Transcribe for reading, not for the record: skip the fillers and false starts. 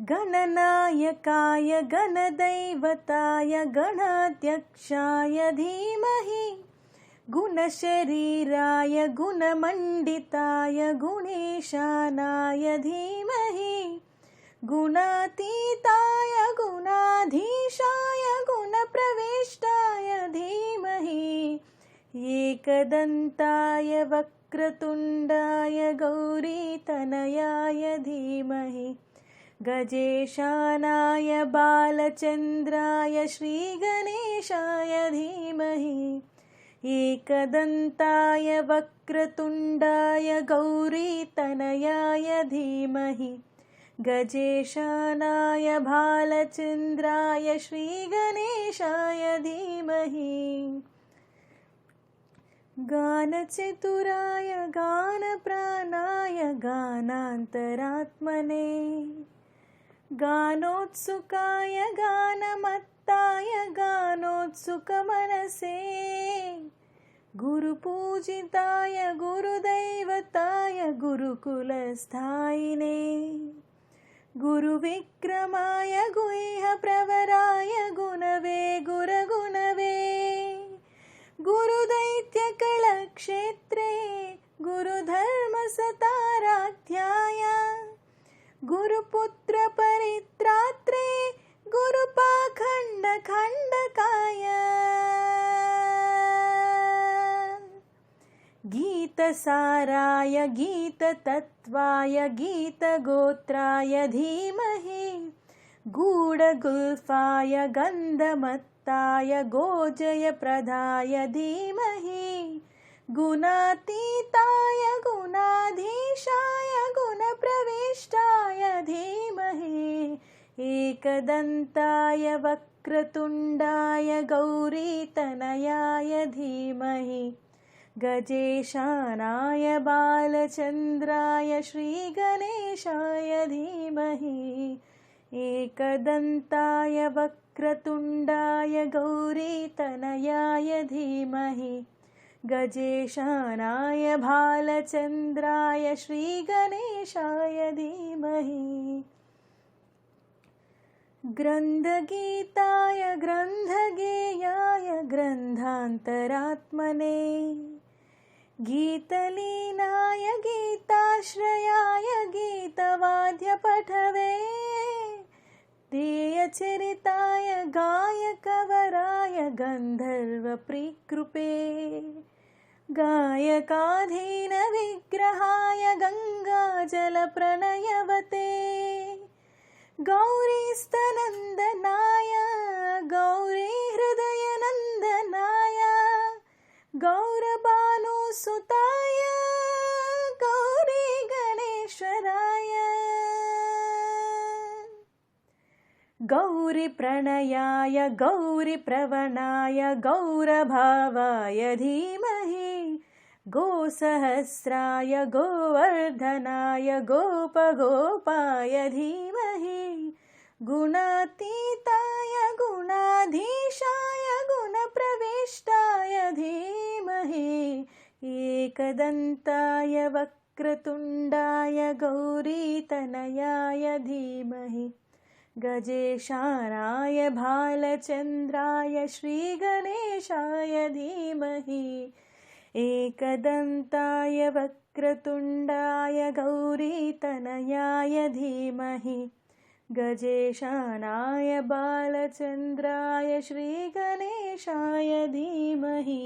गणनायकाय गणदैवताय गणाध्यक्षाय धीमहि गुणशरीराय गुणमण्डिताय गुणेशानाय धीमहि गुणातीताय गुणाधीशाय गुणप्रविष्टाय धीमहि एकदन्ताय वक्रतुण्डाय गौरीतनयाय धीमहि गजेशानाय बालचन्द्राय श्रीगणेशाय धीमहि एकदन्ताय वक्रतुण्डाय गौरीतनयाय धीमहि गजेशानाय बालचन्द्राय श्रीगणेशाय धीमहि गानचतुराय गानप्राणाय गानान्तरात्मने गानोत्सुकाय गानमत्ताय गानोत्सुकमनसे गुरुपूजिताय गुरुदैवताय गुरुकुलस्थायिने गुरुविक्रमाय गुह्यप्रवराय गुणवे गुरगुणवे गुरुदैत्यकलक्षेत्रे गुरुधर्मसताराध्याय गुरुपुत्रपरित्रात्रे गुरुपाखण्डखण्डकाय गीतसाराय गीततत्त्वाय गीतगोत्राय धीमहि गूढगुल्फाय गन्धमत्ताय गोजयप्रदाय धीमहि गुणातीताय गुणाधीशाय गुणप्रविष्टाय धीमहि एकदन्ताय वक्रतुण्डाय गौरीतनयाय धीमहि गजेशानाय बालचन्द्राय श्रीगणेशाय धीमहि एकदन्ताय वक्रतुण्डाय गौरीतनयाय धीमहि गजेशानाय बालचन्द्राय श्रीगणेशाय धीमहि ग्रन्थगीताय ग्रन्थगेयाय ग्रन्थान्तरात्मने गीतलीनाय गीताश्रयाय गीतवाद्यपठवे देयचरिताय गायकवराय गन्धर्वप्रीकृपे गायकाधीनविग्रहाय गङ्गाजलप्रणयवते गौरीस्तनन्दनाय गौरीहृदयनन्दनाय गौरभानुसुताय गौरीगणेश्वराय गौरीप्रणयाय गौरीप्रवणाय गौरभावाय धीमहि गोसहस्राय गोवर्धनाय गोपगोपाय धीमहि गुणातीताय गुणाधीशाय गुणप्रविष्टाय धीमहि एकदन्ताय वक्रतुण्डाय गौरीतनयाय धीमहि गजेशानाय भालचन्द्राय श्रीगणेशाय धीमहि एकदन्ताय वक्रतुण्डाय गौरीतनयाय धीमहि गजेशानाय बालचन्द्राय श्रीगणेशाय धीमहि।